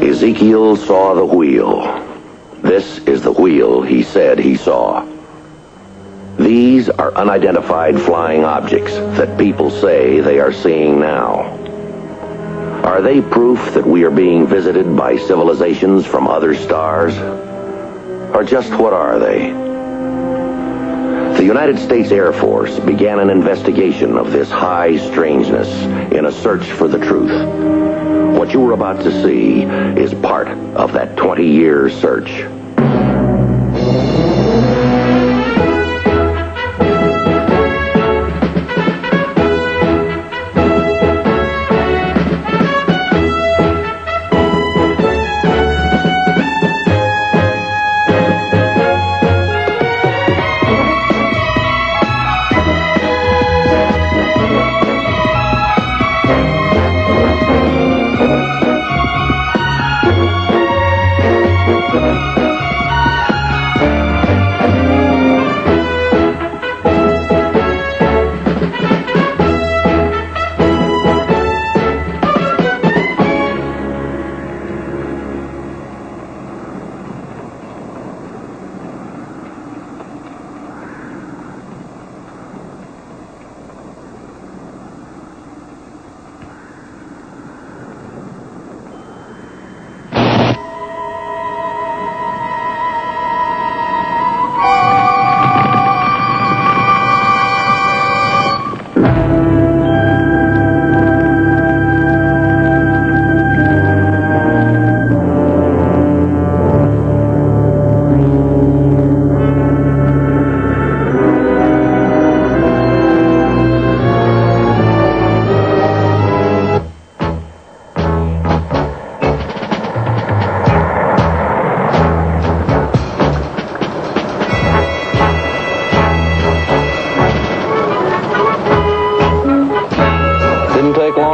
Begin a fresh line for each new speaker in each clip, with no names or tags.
Ezekiel saw the wheel. This is the wheel he said he saw. These are unidentified flying objects that people say they are seeing now. Are they proof that we are being visited by civilizations from other stars? Or just what are they? The United States Air Force began an investigation of this high strangeness in a search for the truth. What you are about to see is part of that 20-year search.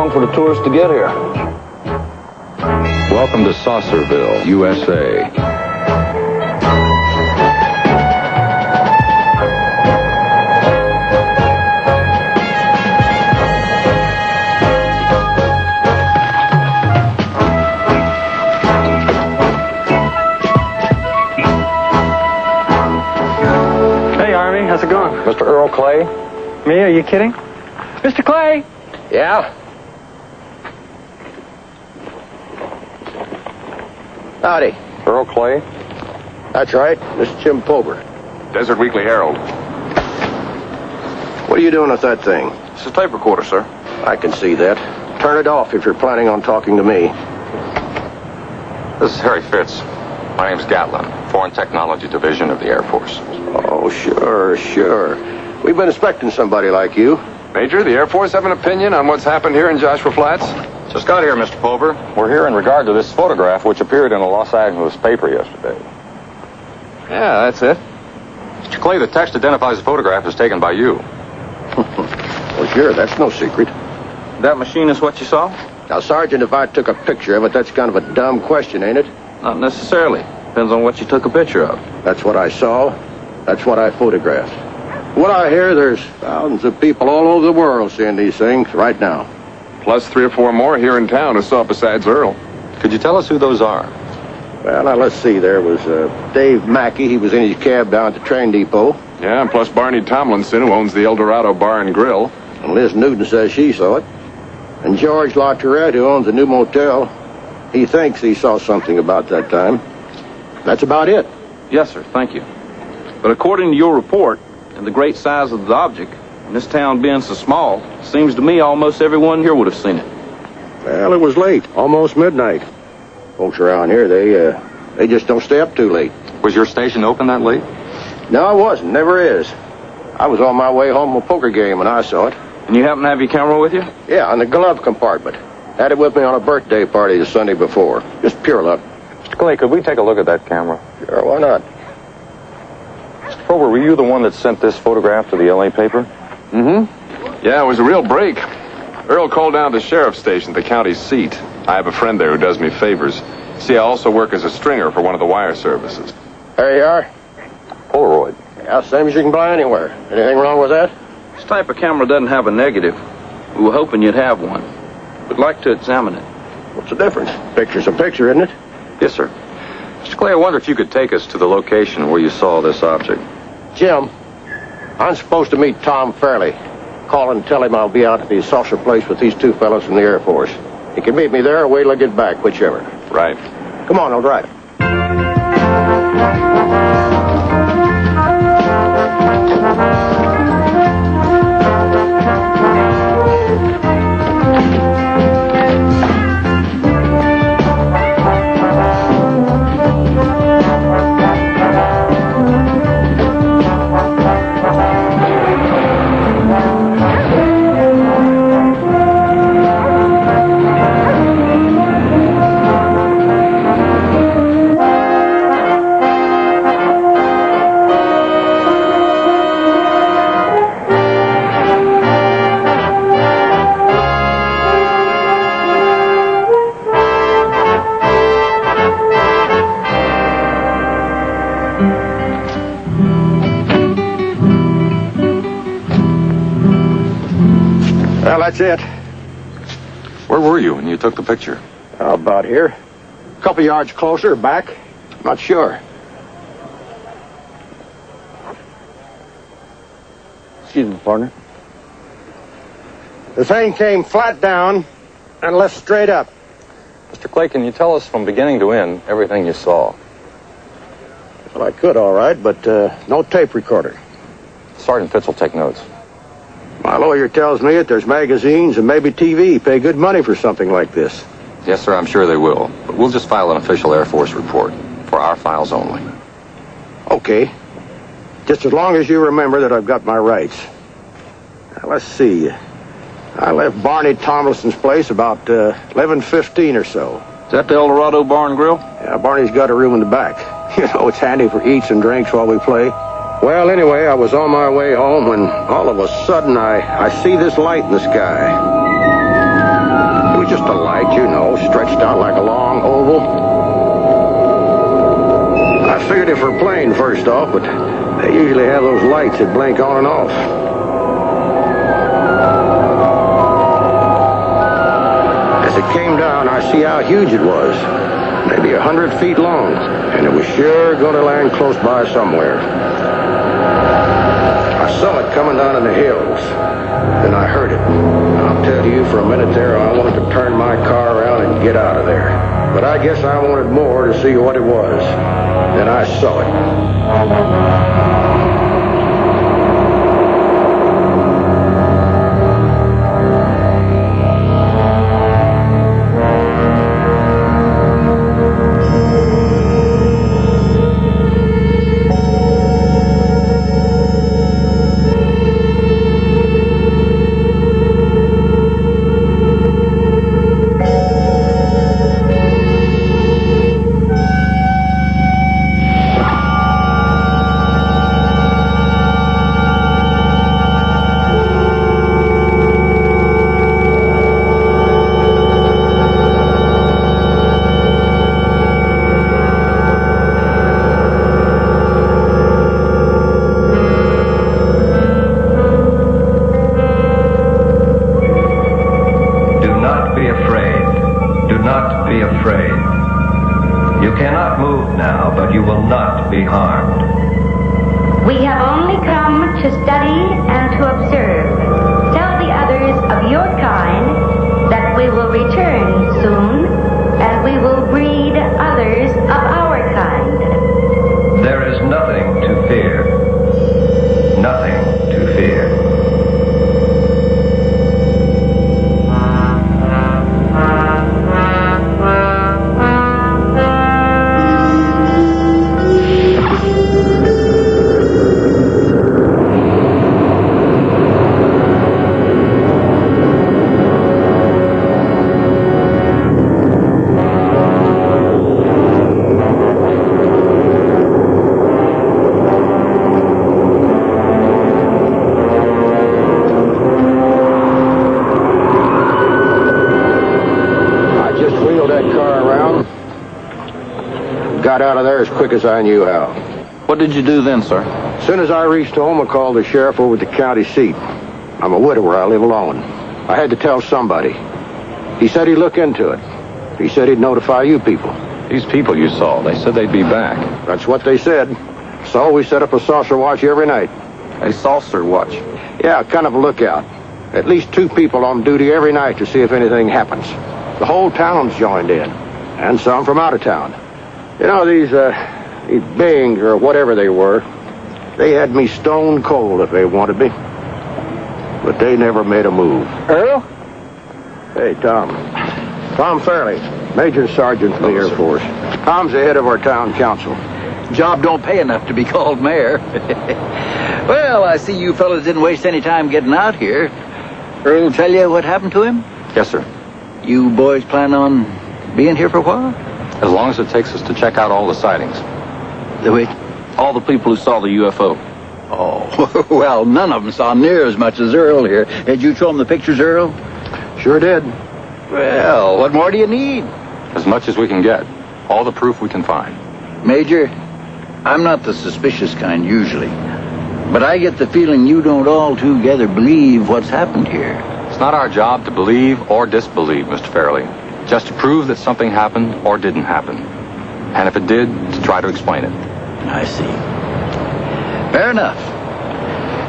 For the tourists to get here.
Welcome to Saucerville, USA.
Hey, Army, how's it going?
Mr. Earl Clay?
Me? Are you kidding? Mr. Clay!
Yeah?
Howdy.
Earl Clay?
That's right. This is Jim Pulver.
Desert Weekly Herald.
What are you doing with that thing?
It's a tape recorder, sir.
I can see that. Turn it off if you're planning on talking to me.
This is Harry Fitz. My name's Gatlin, Foreign Technology Division of the Air Force.
Oh, sure. We've been expecting somebody like you.
Major, the Air Force have an opinion on what's happened here in Joshua Flats?
Just got here, Mr. Pulver. We're here in regard to this photograph which appeared in a Los Angeles paper yesterday.
Yeah, that's it.
Mr. Clay, the text identifies the photograph as taken by you.
Well, sure, that's no secret.
That machine is what you saw?
Now, Sergeant, if I took a picture of it, that's kind of a dumb question, ain't it?
Not necessarily. Depends on what you took a picture of.
That's what I saw. That's what I photographed. What I hear, there's thousands of people all over the world seeing these things right now.
Plus 3 or 4 more here in town who saw it besides Earl.
Could you tell us who those are?
Well, now, let's see. There was Dave Mackey. He was in his cab down at the train depot.
Yeah, and plus Barney Tomlinson, who owns the El Dorado Bar and Grill.
And Liz Newton says she saw it. And George LaTourette, who owns the new motel, he thinks he saw something about that time. That's about it.
Yes, sir. Thank you. But according to your report and the great size of the object, and this town being so small, seems to me almost everyone here would have seen it.
Well, it was late, almost midnight. Folks around here, they just don't stay up too late.
Was your station open that late?
No, I wasn't. Never is. I was on my way home from a poker game when I saw it.
And you happen to have your camera with you?
Yeah, in the glove compartment. Had it with me on a birthday party the Sunday before. Just pure luck.
Mr. Clay, could we take a look at that camera?
Sure, why not?
Mr. Prober, were you the one that sent this photograph to the L.A. paper?
Mm-hmm. Yeah, it was a real break. Earl called down to the sheriff's station at the county seat. I have a friend there who does me favors. See, I also work as a stringer for one of the wire services.
There you are.
Polaroid.
Yeah, same as you can buy anywhere. Anything wrong with that?
This type of camera doesn't have a negative. We were hoping you'd have one. We'd like to examine it.
What's the difference? Picture's a picture, isn't it?
Yes, sir. Mr. Clay, I wonder if you could take us to the location where you saw this object.
Jim, I'm supposed to meet Tom Fairley. Call and tell him I'll be out at the saucer place with these two fellows from the Air Force. He can meet me there or wait till I get back, whichever.
Right.
Come on, I'll drive. Well, that's it.
Where were you when you took the picture?
About here. A couple yards closer, back. Not sure. Excuse me, partner. The thing came flat down and left straight up.
Mr. Clay, can you tell us from beginning to end everything you saw?
Well, I could, all right, but no tape recorder.
Sergeant Fitz will take notes.
My lawyer tells me that there's magazines and maybe TV pay good money for something like this.
Yes, sir, I'm sure they will. But we'll just file an official Air Force report for our files only.
Okay. Just as long as you remember that I've got my rights. Now, let's see. I left Barney Tomlinson's place about 11:15 or so.
Is that the El Dorado Bar and Grill?
Yeah, Barney's got a room in the back. You know, it's handy for eats and drinks while we play. Well, anyway, I was on my way home when all of a sudden I see this light in the sky. It was just a light, you know, stretched out like a long oval. I figured it for a plane first off, but they usually have those lights that blink on and off. As it came down, I see how huge it was. Maybe 100 feet long, and it was sure going to land close by somewhere. I saw it coming down in the hills. Then I heard it. I'll tell you, for a minute there, I wanted to turn my car around and get out of there. But I guess I wanted more to see what it was. Then I saw it. Got out of there as quick as I knew how.
What did you do then, sir?
As soon as I reached home, I called the sheriff over at the county seat. I'm a widower. I live alone. I had to tell somebody. He said he'd look into it. He said he'd notify you people.
These people you saw, they said they'd be back.
That's what they said. So we set up a saucer watch every night.
A saucer watch.
Yeah, kind of a lookout. At least 2 people on duty every night to see if anything happens. The whole town's joined in. And some from out of town. You know, these beings, or whatever they were, they had me stone cold if they wanted me. But they never made a move.
Earl?
Hey, Tom. Tom Fairley, Major Sergeant from the Air Force. Tom's the head of our town council.
Job don't pay enough to be called mayor. Well, I see you fellas didn't waste any time getting out here. Earl tell you what happened to him?
Yes, sir.
You boys plan on being here for a while?
As long as it takes us to check out all the sightings.
All the people who saw the UFO.
Oh, well, none of them saw near as much as Earl here. Did you show them the pictures, Earl?
Sure did.
Well, what more do you need?
As much as we can get. All the proof we can find.
Major, I'm not the suspicious kind usually, but I get the feeling you don't altogether believe what's happened here.
It's not our job to believe or disbelieve, Mr. Fairley. Just to prove that something happened or didn't happen. And if it did, to try to explain it.
I see. Fair enough.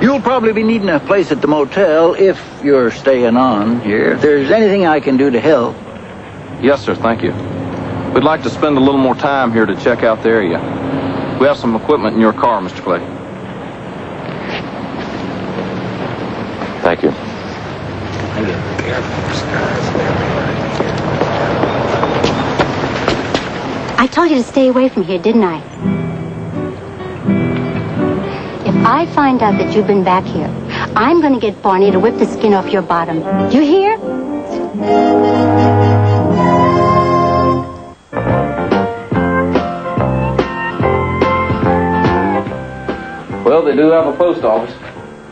You'll probably be needing a place at the motel if you're staying on here. If there's anything I can do to help.
Yes, sir, thank you. We'd like to spend a little more time here to check out the area. We have some equipment in your car, Mr. Clay.
Thank you.
I told you to stay away from here, didn't I? If I find out that you've been back here, I'm going to get Barney to whip the skin off your bottom. You hear?
Well, they do have a post office.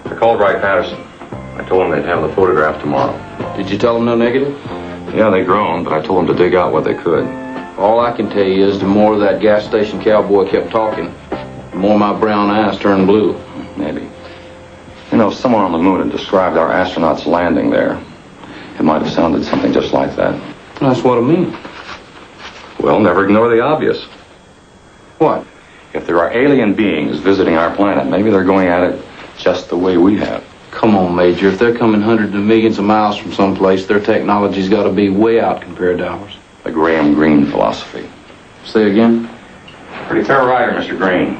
I called Wright Patterson. I told them they'd have the photograph tomorrow.
Did you tell them no negative?
Yeah, they groaned, but I told them to dig out what they could.
All I can tell you is the more that gas station cowboy kept talking, the more my brown eyes turned blue.
Maybe. You know, someone on the moon had described our astronauts landing there. It might have sounded something just like that.
That's what I mean.
Well, never ignore the obvious.
What?
If there are alien beings visiting our planet, maybe they're going at it just the way we have.
Come on, Major. If they're coming hundreds of millions of miles from someplace, their technology's got to be way out compared to ours.
The Graham Greene philosophy.
Say again?
Pretty fair writer, Mr. Greene.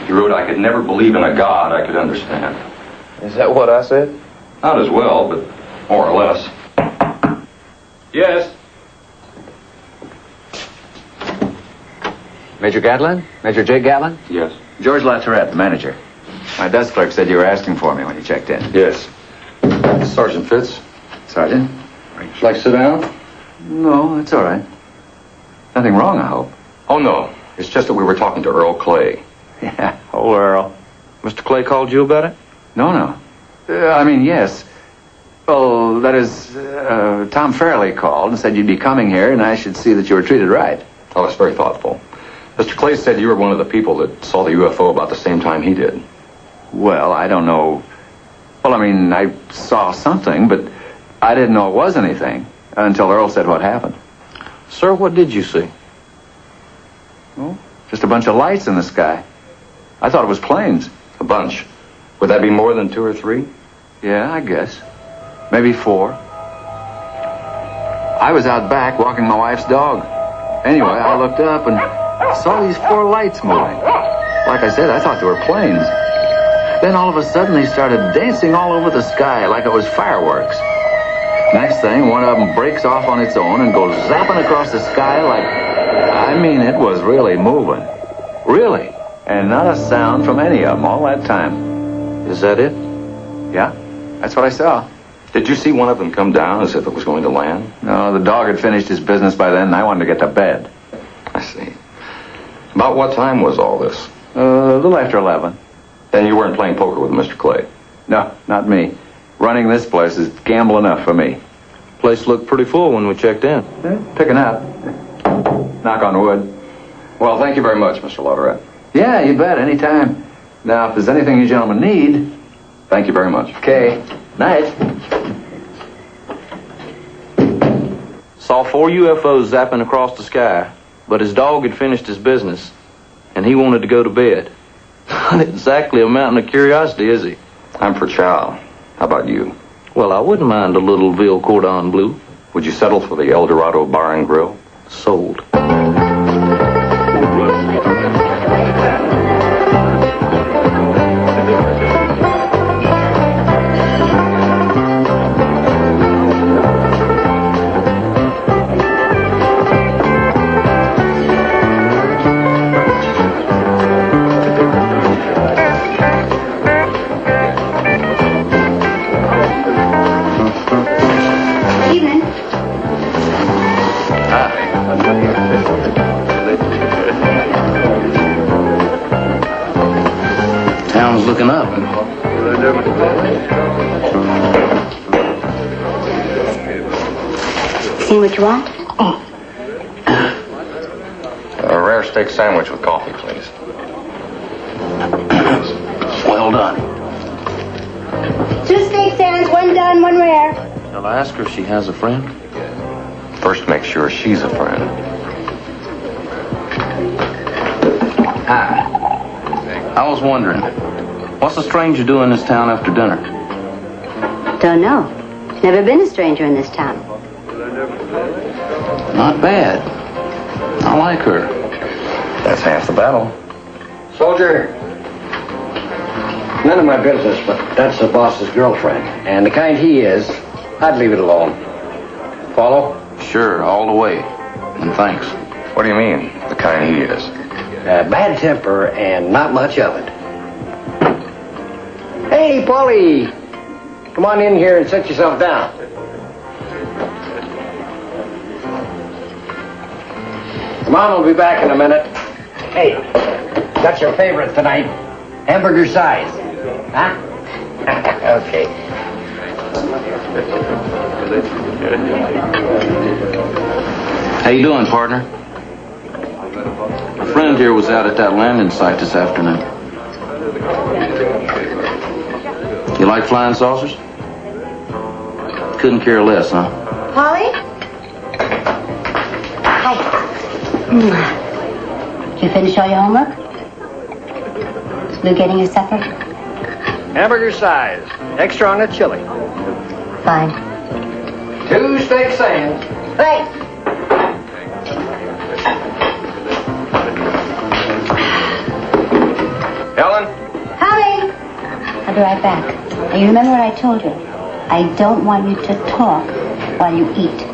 He wrote, I could never believe in a God I could understand.
Is that what I said?
Not as well, but more or less. Yes?
Major Gatlin? Major J. Gatlin?
Yes.
George Latourette, the manager. My desk clerk said you were asking for me when you checked in.
Yes. Sergeant Fitz.
Sergeant?
Would you like to sit down?
No, it's all right. Nothing wrong, I hope.
Oh, no. It's just that we were talking to Earl Clay.
Yeah.
Oh, Earl. Mr. Clay called you about it?
No. Yes. Well, that is, Tom Fairley called and said you'd be coming here and I should see that you were treated right.
Oh, that's very thoughtful. Mr. Clay said you were one of the people that saw the UFO about the same time he did.
Well, I don't know. Well, I saw something, but I didn't know it was anything until Earl said what happened.
Sir, what did you see?
Well, just a bunch of lights in the sky. I thought it was planes.
A bunch. Would that be more than 2 or 3?
Yeah, I guess. Maybe 4. I was out back walking my wife's dog. Anyway, I looked up and saw these 4 lights moving. Like I said, I thought they were planes. Then all of a sudden they started dancing all over the sky like it was fireworks. Next thing, one of them breaks off on its own and goes zapping across the sky like... it was really moving. Really. And not a sound from any of them all that time.
Is that it?
Yeah, that's what I saw.
Did you see one of them come down as if it was going to land?
No, the dog had finished his business by then and I wanted to get to bed.
I see. About what time was all this?
A little after 11.
Then you weren't playing poker with Mr. Clay?
No, not me. Running this place is gamble enough for me.
Place looked pretty full when we checked in.
Picking up. Knock on wood.
Well, thank you very much, Mr. Latourette.
Yeah, you bet, anytime. Now, if there's anything you gentlemen need,
Thank you very much.
Okay. Night.
Saw 4 UFOs zapping across the sky, but his dog had finished his business, and he wanted to go to bed. Not exactly a mountain of curiosity, is he?
I'm for chow. How about you?
Well, I wouldn't mind a little veal cordon bleu.
Would you settle for the El Dorado Bar and Grill?
Sold.
Evening.
Town's looking up.
See what you want?
A rare steak sandwich with coffee, please.
Well done.
2 steak sands, 1 done, 1 rare.
Shall I ask her if she has a friend?
First, make sure she's a friend.
Hi. I was wondering, what's a stranger doing in this town after dinner?
Don't know. Never been a stranger in this town.
Not bad. I like her.
That's half the battle.
Soldier, none of my business, but that's the boss's girlfriend. And the kind he is, I'd leave it alone. Follow?
Sure, all the way. And thanks.
What do you mean, the kind he is?
Bad temper and not much of it. Hey, Paulie, come on in here and set yourself down. Mom will be back in a minute. Hey, got your favorite tonight. Hamburger size. Huh? Okay.
How you doing, partner? A friend here was out at that landing site this afternoon. You like flying saucers? Couldn't care less, huh?
Polly? Hi. Did you finish all your homework? Is Lou getting your supper?
Hamburger size. Extra on the chili.
Fine.
2 steak sands.
Right.
Helen?
Howdy. I'll be right back. Now, you remember what I told you? I don't want you to talk while you eat.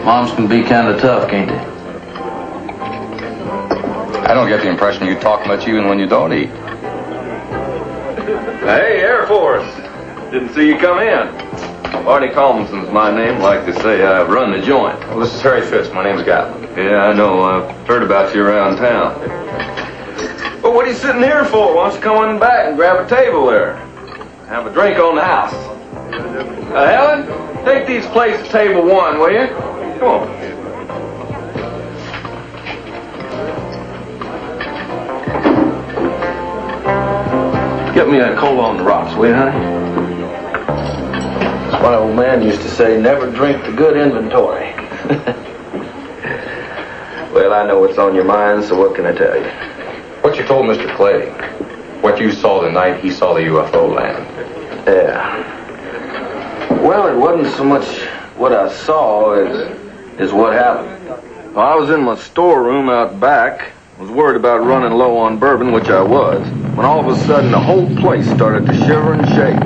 Moms can be kind of tough, can't they?
I don't get the impression you talk much even when you don't eat.
Hey, Air Force. Didn't see you come in. Barney Collinson's my name. Like to say I run the joint.
Well, this is Harry Fitz. My name's Gatlin.
Yeah, I know. I've heard about you around town. Well, what are you sitting here for? Why don't you come on back and grab a table there? Have a drink on the house. Helen, take these plates to table 1, will you? Come on.
Get me a cola on the rocks, will you, honey? That's what old man used to say, never drink the good inventory.
Well, I know what's on your mind, so what can I tell you?
What you told Mr. Clay, what you saw the night he saw the UFO land.
Yeah. Well, it wasn't so much what I saw as what happened.
Well, I was in my storeroom out back. Was worried about running low on bourbon, which I was, when all of a sudden the whole place started to shiver and shake.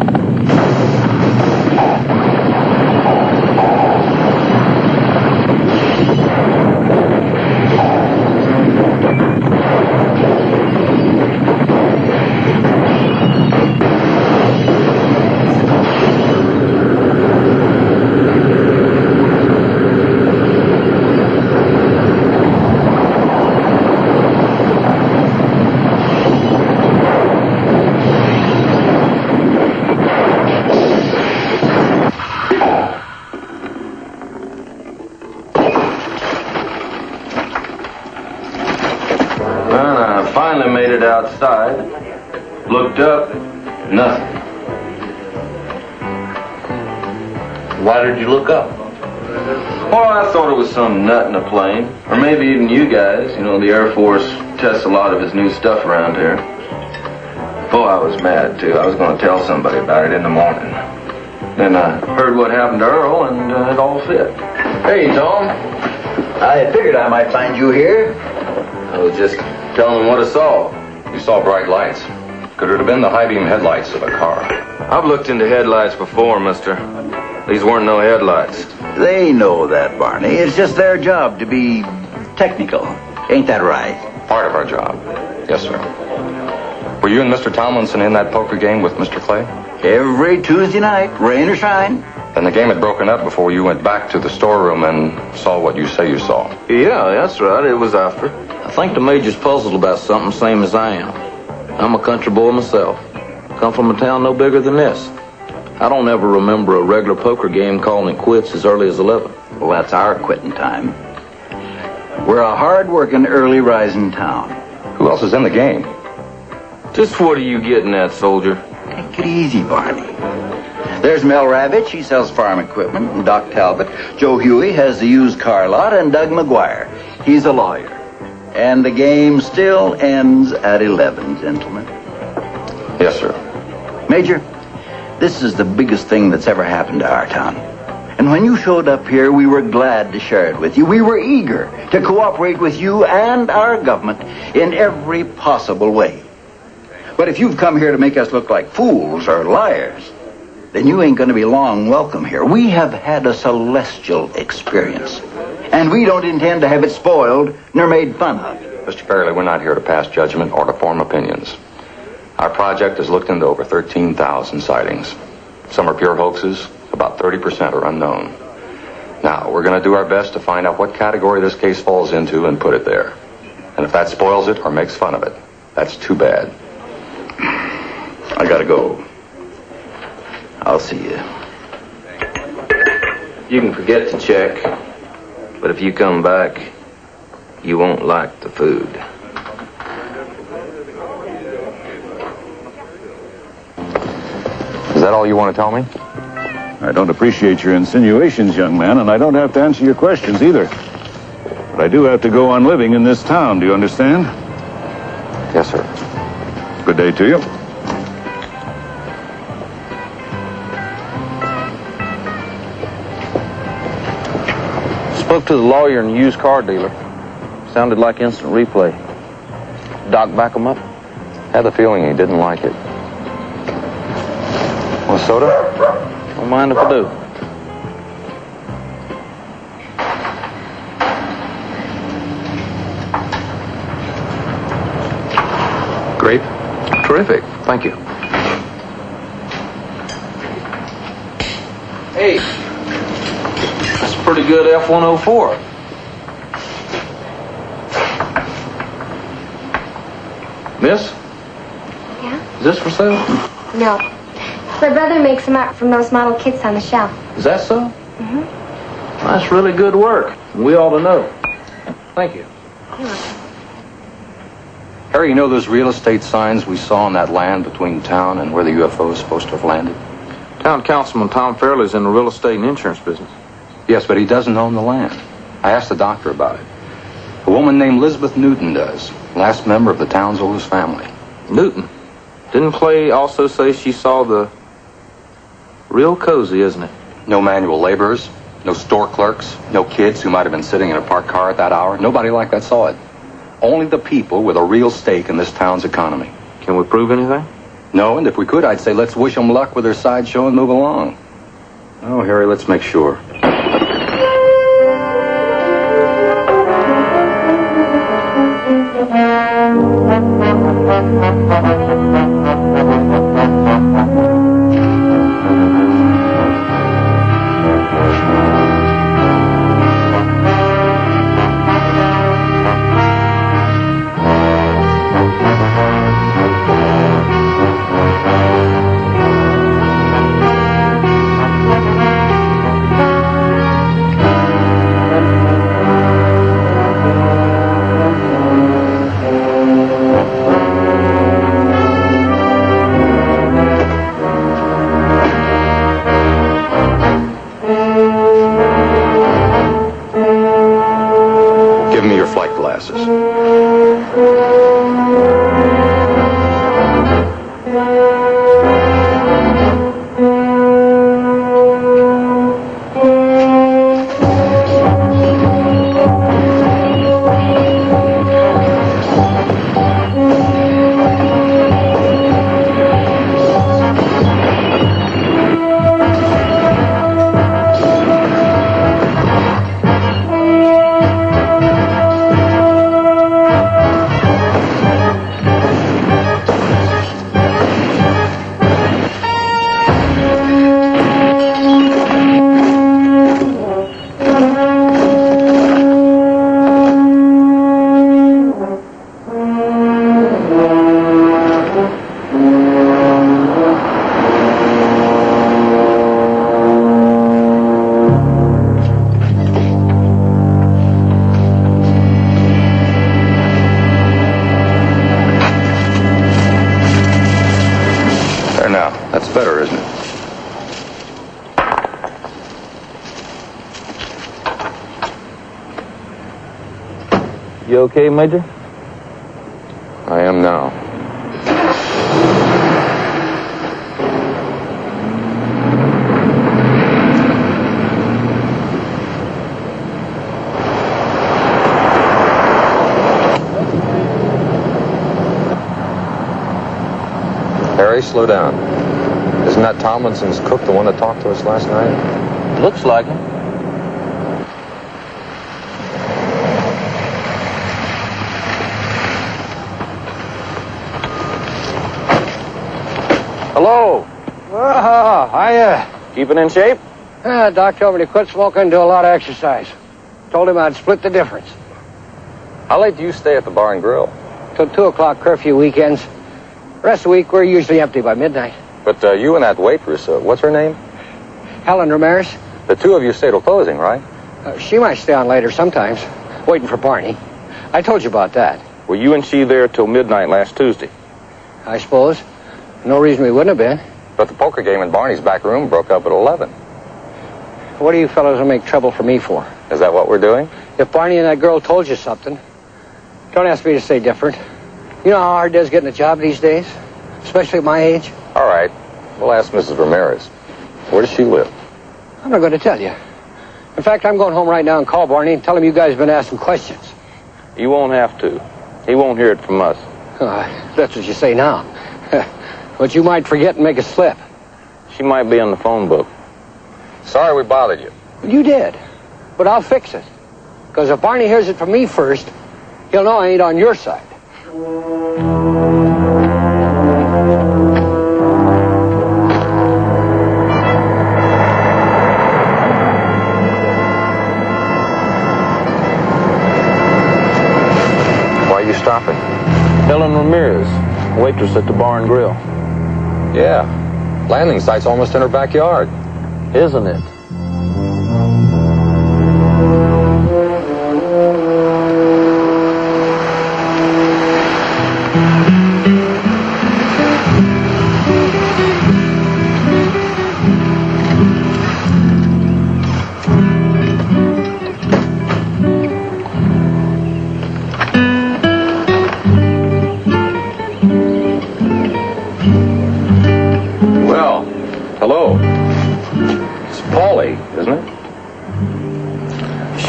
outside. Looked up, nothing.
Why did you look up?
Well, I thought it was some nut in a plane. Or maybe even you guys. You know, the Air Force tests a lot of his new stuff around here. Oh, I was mad, too. I was going to tell somebody about it in the morning. Then I heard what happened to Earl, and it all fit.
Hey, Tom.
I figured I might find you here.
I was just telling him what I saw.
You saw bright lights. Could it have been the high beam headlights of a car?
I've looked into headlights before, mister. These weren't no headlights.
They know that, Barney. It's just their job to be technical. Ain't that right?
Part of our job. Yes, sir. Were you and Mr. Tomlinson in that poker game with Mr. Clay?
Every Tuesday night, rain or shine.
Then the game had broken up before you went back to the storeroom and saw what you say you saw.
Yeah, that's right. It was after. I think the Major's puzzled about something same as I am. I'm a country boy myself. Come from a town no bigger than this. I don't ever remember a regular poker game calling it quits as early as 11.
Well, that's our quitting time. We're a hard-working, early-rising town.
Who else is in the game?
Just what are you getting at, soldier?
Take it easy, Barney. There's Mel Ravitch, he sells farm equipment, and Doc Talbot. Joe Huey has the used car lot, and Doug McGuire, he's a lawyer. And the game still ends at 11, gentlemen.
Yes, sir.
Major, this is the biggest thing that's ever happened to our town. And when you showed up here, we were glad to share it with you. We were eager to cooperate with you and our government in every possible way. But if you've come here to make us look like fools or liars, then you ain't going to be long welcome here. We have had a celestial experience, and we don't intend to have it spoiled nor made fun of.
Mr. Fairley, we're not here to pass judgment or to form opinions. Our project has looked into over 13,000 sightings. Some are pure hoaxes. About 30% are unknown. Now, we're going to do our best to find out what category this case falls into and put it there. And if that spoils it or makes fun of it, that's too bad.
I gotta go. I'll see you.
You can forget to check, but if you come back, you won't like the food.
Is that all you want to tell me?
I don't appreciate your insinuations, young man, and I don't have to answer your questions either. But I do have to go on living in this town, do you understand?
Yes, sir.
Good day to you.
Spoke to the lawyer and used car dealer. Sounded like instant replay. Doc back him up?
Had the feeling he didn't like it. Want a soda?
Don't mind if I do.
Grape?
Terrific. Thank you. Hey, that's a pretty good F-104. Miss?
Yeah?
Is this for sale?
No. My brother makes them up from those model kits on the shelf.
Is that so?
Mm-hmm.
That's really good work. We ought to know. Thank you.
Harry, you know those real estate signs we saw on that land between town and where the UFO is supposed to have landed?
Town Councilman Tom Fairley's in the real estate and insurance business.
Yes, but he doesn't own the land. I asked the doctor about it. A woman named Elizabeth Newton does. Last member of the town's oldest family.
Newton? Didn't Clay also say she saw the... Real cozy, isn't it?
No manual laborers, no store clerks, no kids who might have been sitting in a parked car at that hour. Nobody like that saw it. Only the people with a real stake in this town's economy.
Can we prove anything?
No, and if we could, I'd say let's wish them luck with their sideshow and move along. Oh, Harry, let's make sure. That's better, isn't it?
You okay, Major?
I am now. Harry, slow down. Isn't that Tomlinson's cook, the one that talked to us last night?
Looks like him.
Hello. Oh, hiya.
Keeping in shape?
Doc told me to quit smoking and do a lot of exercise. Told him I'd split the difference.
How late do you stay at the bar and grill?
Till 2 o'clock curfew weekends. Rest of the week, we're usually empty by midnight.
But you and that waitress, what's her name?
Helen Ramirez.
The two of you stay till closing, right?
She might stay on later sometimes, waiting for Barney. I told you about that.
Were you and she there till midnight last Tuesday?
I suppose. No reason we wouldn't have been.
But the poker game in Barney's back room broke up at 11.
What do you fellows make trouble for me for?
Is that what we're doing?
If Barney and that girl told you something, don't ask me to say different. You know how hard it is getting a job these days? Especially at my age?
All right. We'll ask Mrs. Ramirez. Where does she live?
I'm not going to tell you. In fact, I'm going home right now and call Barney and tell him you guys have been asking questions.
You won't have to. He won't hear it from us.
That's what you say now. But you might forget and make a slip.
She might be on the phone book. Sorry we bothered you.
You did. But I'll fix it. Because if Barney hears it from me first, he'll know I ain't on your side.
Why are you stopping?
Helen Ramirez, waitress at the bar and grill.
Yeah. Landing site's almost in her backyard.
Isn't it?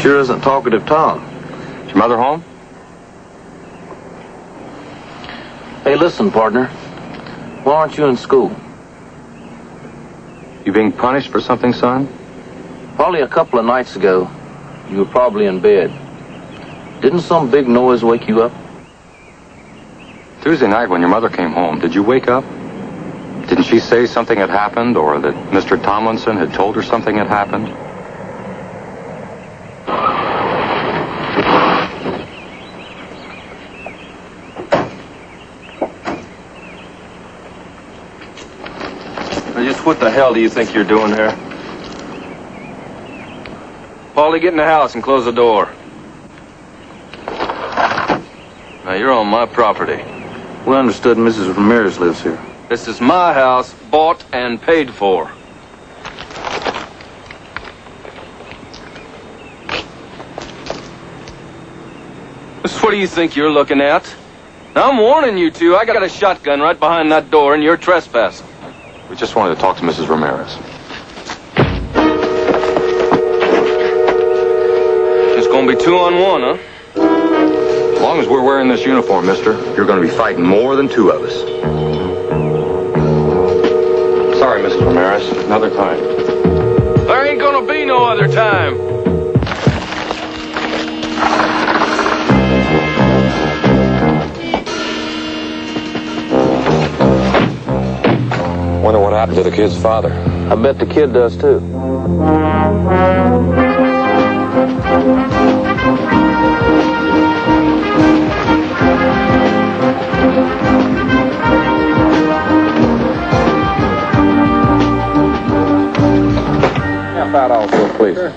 Sure isn't talkative Tom. Is your mother home?
Hey, listen, partner. Why aren't you in school?
You being punished for something, son?
Probably a couple of nights ago. You were probably in bed. Didn't some big noise wake you up?
Tuesday night when your mother came home, did you wake up? Didn't she say something had happened, or that Mr. Tomlinson had told her something had happened?
Just what the hell do you think you're doing here? Paulie, get in the house and close the door. Now, you're on my property.
We understood Mrs. Ramirez lives here.
This is my house, bought and paid for. What do you think you're looking at? Now, I'm warning you two. I got a shotgun right behind that door, and you're trespassing.
We just wanted to talk to Mrs. Ramirez.
It's gonna be 2-on-1, huh?
As long as we're wearing this uniform, mister, you're going to be fighting more than two of us. Sorry, Mrs. Ramirez. Another time.
There ain't gonna be no other time.
Wonder what happened to the kid's father.
I bet the kid does too.
Half out also, please. Sure.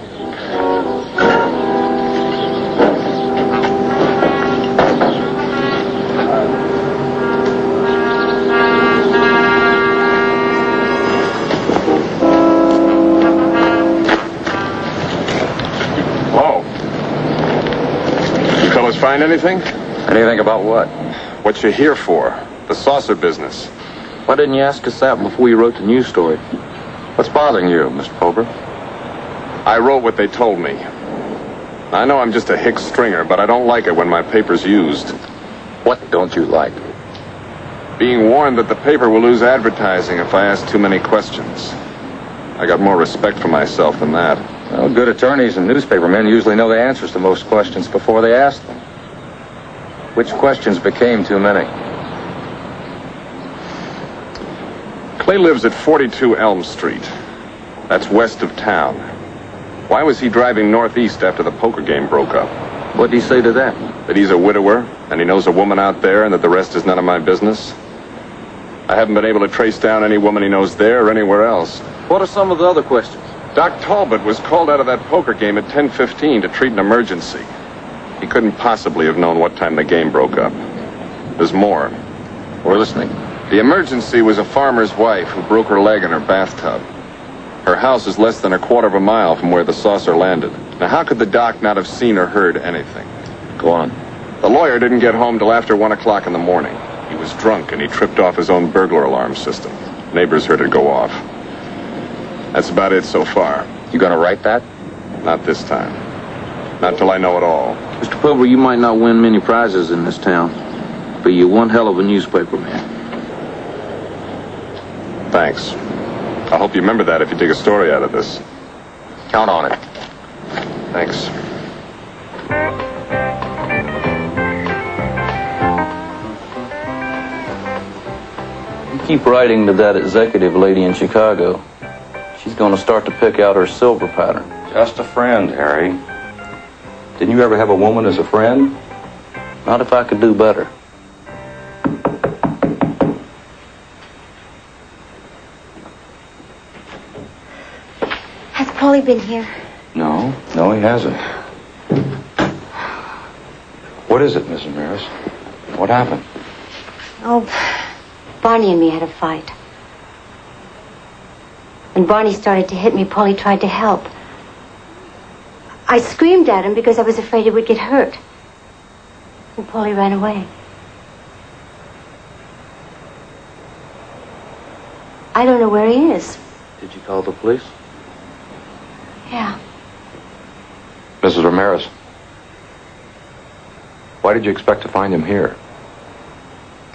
Find anything?
Anything about what?
What you here for? The saucer business.
Why didn't you ask us that before you wrote the news story?
What's bothering you, Mr. Pober?
I wrote what they told me. I know I'm just a hick stringer, but I don't like it when my paper's used.
What don't you like?
Being warned that the paper will lose advertising if I ask too many questions. I got more respect for myself than that.
Well, good attorneys and newspapermen usually know the answers to most questions before they ask them. Which questions became too many?
Clay lives at 42 Elm Street. That's west of town. Why was he driving northeast after the poker game broke up?
What did he say to that?
That he's a widower, and he knows a woman out there, and that the rest is none of my business. I haven't been able to trace down any woman he knows there or anywhere else.
What are some of the other questions?
Doc Talbot was called out of that poker game at 10:15 to treat an emergency. He couldn't possibly have known what time the game broke up. There's more.
We're listening.
The emergency was a farmer's wife who broke her leg in her bathtub. Her house is less than a quarter of a mile from where the saucer landed. Now, how could the doc not have seen or heard anything?
Go on.
The lawyer didn't get home till after 1 o'clock in the morning. He was drunk and he tripped off his own burglar alarm system. Neighbors heard it go off. That's about it so far.
You gonna write that?
Not this time. Not till I know it all.
Mr. Pober, you might not win many prizes in this town, but you're one hell of a newspaper man.
Thanks. I hope you remember that if you dig a story out of this.
Count on it.
Thanks.
You keep writing to that executive lady in Chicago. She's going to start to pick out her silver pattern.
Just a friend, Harry. Didn't you ever have a woman as a friend?
Not if I could do better.
Has Paulie been here?
No, he hasn't. What is it, Miss Ramirez? What happened?
Oh, Barney and me had a fight. When Barney started to hit me, Paulie tried to help. I screamed at him because I was afraid he would get hurt. And Paulie ran away. I don't know where he is.
Did you call the police?
Yeah.
Mrs. Ramirez, why did you expect to find him here?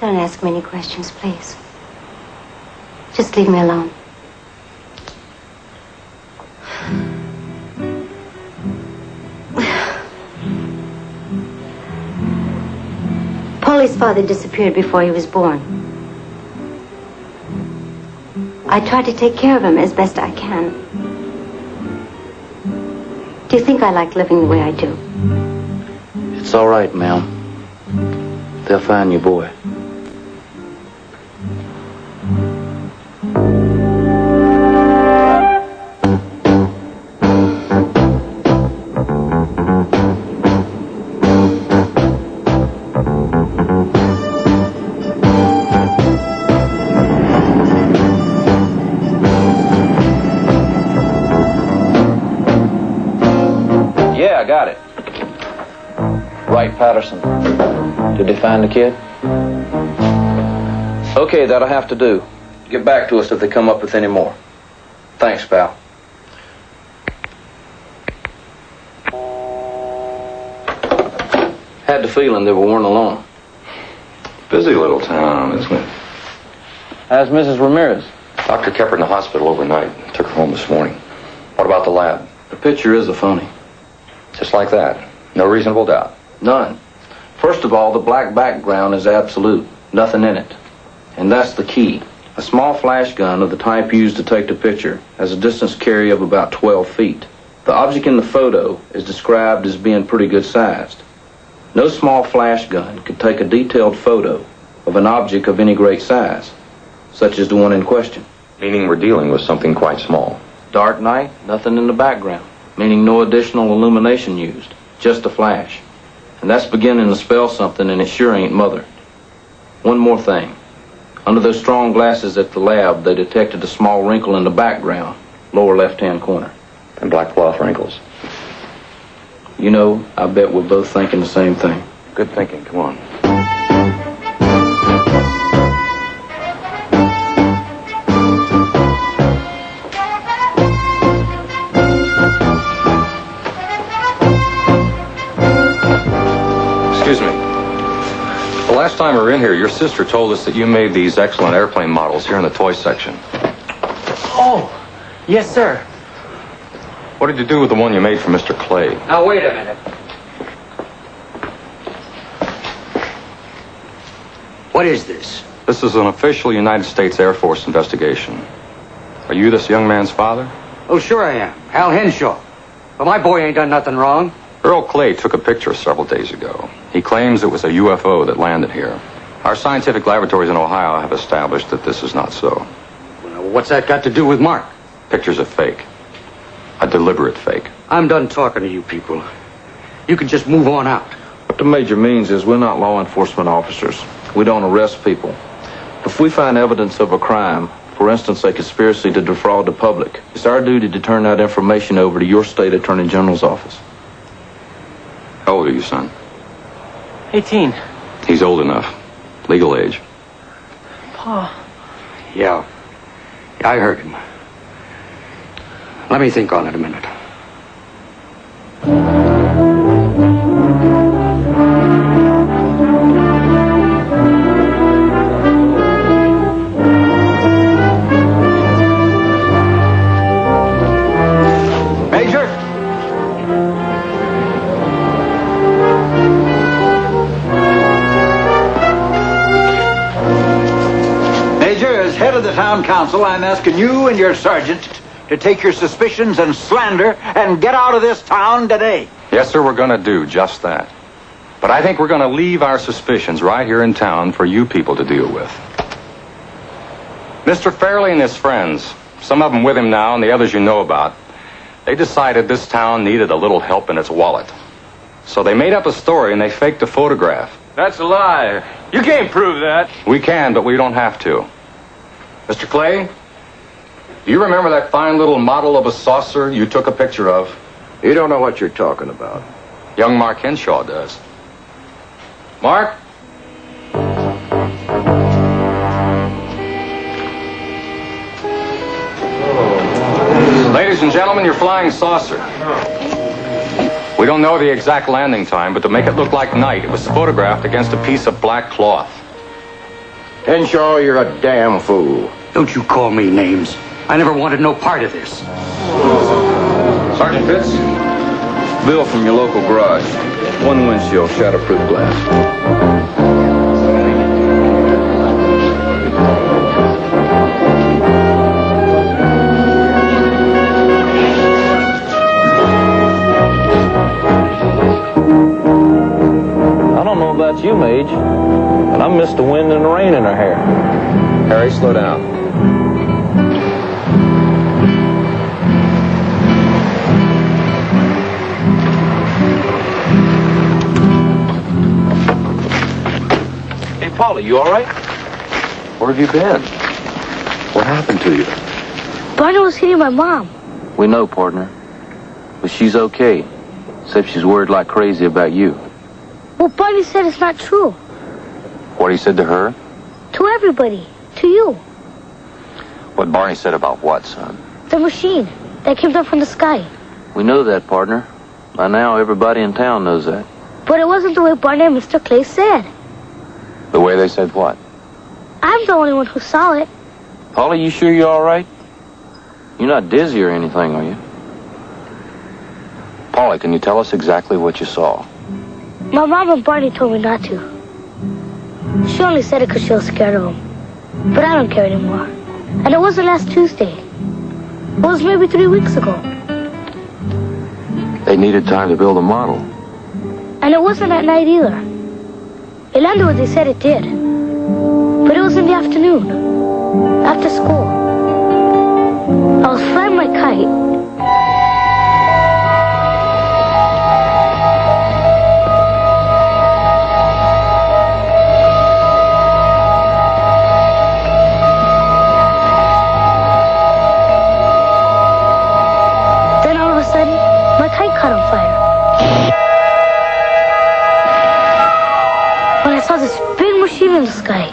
Don't ask me any questions, please. Just leave me alone. Paulie's father disappeared before he was born. I try to take care of him as best I can. Do you think I like living the way I do?
It's all right, ma'am. They'll find your boy.
Yeah, I got it.
Right, Patterson. Did they find the kid? Okay, that'll have to do. Get back to us if they come up with any more. Thanks, pal. Had the feeling that we weren't alone.
Busy little town, isn't it?
How's Mrs. Ramirez?
Doctor kept her in the hospital overnight. Took her home this morning. What about the lab?
The picture is a phony.
Just like that. No reasonable doubt.
None. First of all, the black background is absolute. Nothing in it. And that's the key. A small flash gun of the type used to take the picture has a distance carry of about 12 feet. The object in the photo is described as being pretty good sized. No small flash gun could take a detailed photo of an object of any great size, such as the one in question.
Meaning we're dealing with something quite small.
Dark night, nothing in the background, meaning no additional illumination used, just a flash. And that's beginning to spell something, and it sure ain't Mother. One more thing. Under those strong glasses at the lab, they detected a small wrinkle in the background, lower left-hand corner.
And black cloth wrinkles.
You know, I bet we're both thinking the same thing.
Good thinking. Come on. Excuse me. The last time we were in here, your sister told us that you made these excellent airplane models here in the toy section.
Oh, yes, sir.
What did you do with the one you made for Mr. Clay?
Now, wait a minute. What is this?
This is an official United States Air Force investigation. Are you this young man's father?
Oh, sure I am. Hal Henshaw. But my boy ain't done nothing wrong.
Earl Clay took a picture several days ago. He claims it was a UFO that landed here. Our scientific laboratories in Ohio have established that this is not so.
Well, what's that got to do with Mark?
Picture's a fake. A deliberate fake.
I'm done talking to you people. You can just move on out.
What the major means is we're not law enforcement officers. We don't arrest people. If we find evidence of a crime, for instance, a conspiracy to defraud the public, it's our duty to turn that information over to your state attorney general's office.
How old are you, son?
18.
He's old enough. Legal age.
Pa.
Yeah, I heard him. Let me think on it a minute.
Major? Major, as head of the town council, I'm asking you and your sergeant to take your suspicions and slander and get out of this town today.
Yes, sir, we're going to do just that. But I think we're going to leave our suspicions right here in town for you people to deal with. Mr. Fairley and his friends, some of them with him now and the others you know about, they decided this town needed a little help in its wallet. So they made up a story and they faked a photograph.
That's a lie. You can't prove that.
We can, but we don't have to. Mr. Clay? Do you remember that fine little model of a saucer you took a picture of?
You don't know what you're talking about.
Young Mark Henshaw does. Mark? Ladies and gentlemen, your flying saucer. We don't know the exact landing time, but to make it look like night, it was photographed against a piece of black cloth.
Henshaw, you're a damn fool.
Don't you call me names. I never wanted no part of this.
Sergeant Fitz?
Bill from your local garage. One windshield, shatterproof glass. I don't know about you, Mage, but I missed the wind and the rain in her hair.
Harry, slow down.
Paula, you all right?
Where have you been? What happened to you?
Barney was hitting my mom.
We know, partner. But she's okay. Except she's worried like crazy about you.
Well, Barney said it's not true.
What he said to her?
To
everybody. To you.
What Barney said about what, son?
The machine that came down from the sky.
We know that, partner. By now, everybody in town knows that.
But it wasn't the way Barney and Mr. Clay said.
The way they said what?
I'm the only one who saw it.
Polly, you sure you're all right? You're not dizzy or anything, are you?
Polly, can you tell us exactly what you saw?
My mom and Barney told me not to. She only said it because she was scared of him. But I don't care anymore. And it wasn't last Tuesday. It was maybe 3 weeks ago.
They needed time to build a model.
And it wasn't at night either. It landed when they said it did. But it was in the afternoon. After school. I was flying my kite. Caught on fire. When I saw this big machine in the sky.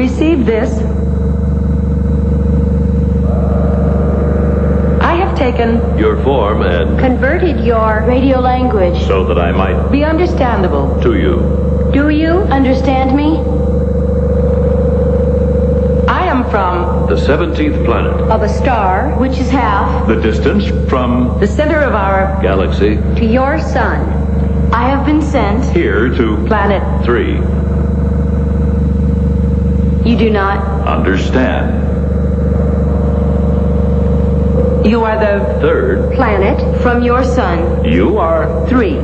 Receive this. I have taken
your form and
converted your radio language
so that I might
be understandable
to you.
Do you understand me? I am from
the 17th planet
of a star which is half
the distance from
the center of our
galaxy
to your sun. I have been sent
here to
planet
3.
You do not
understand.
You are the
third
planet from your sun.
You are
3.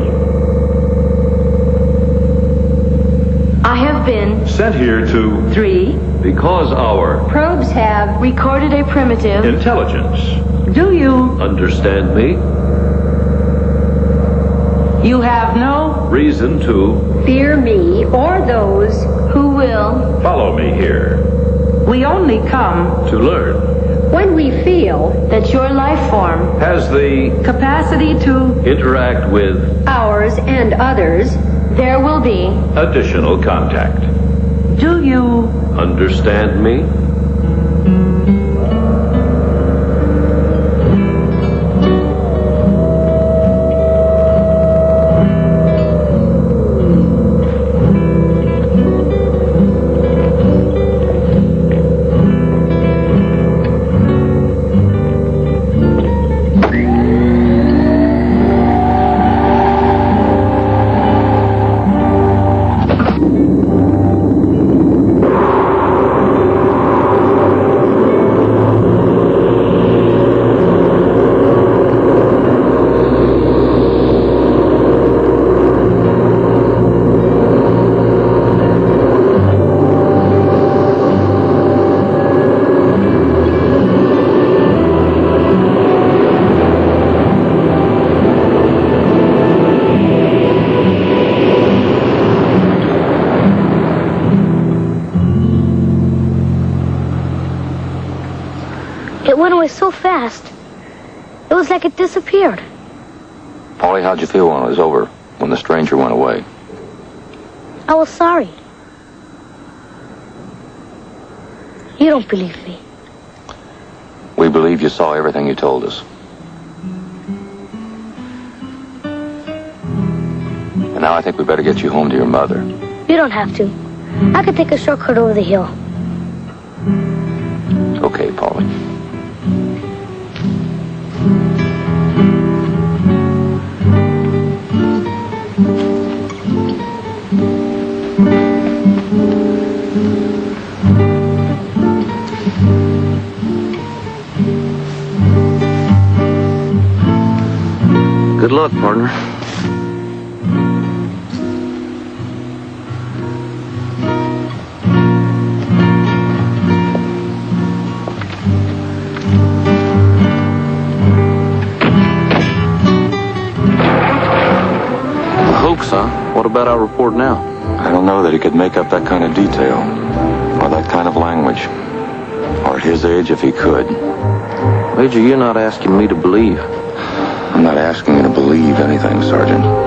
I have been
sent here to
3
because our
probes have recorded a primitive
intelligence.
Do you
understand me?
You have no
reason to
fear me or those who will
follow me here.
We only come
to learn.
When we feel that your life form
has the
capacity to
interact with
ours and others, there will be
additional contact.
Do you
Understand me?
It went away so fast. It was like it disappeared.
Polly, how'd you feel when it was over, when the stranger went away?
I was sorry. You don't believe me.
We believe you saw everything you told us. And now I think we better get you home to your mother.
You don't have to. I could take a shortcut over the hill.
Okay, Polly. Good luck, partner.
Hoax, huh? What about our report now?
I don't know that he could make up that kind of detail, or that kind of language. Or at his age, if he could.
Major, you're not asking me to believe.
I'm not asking you to believe anything, Sergeant.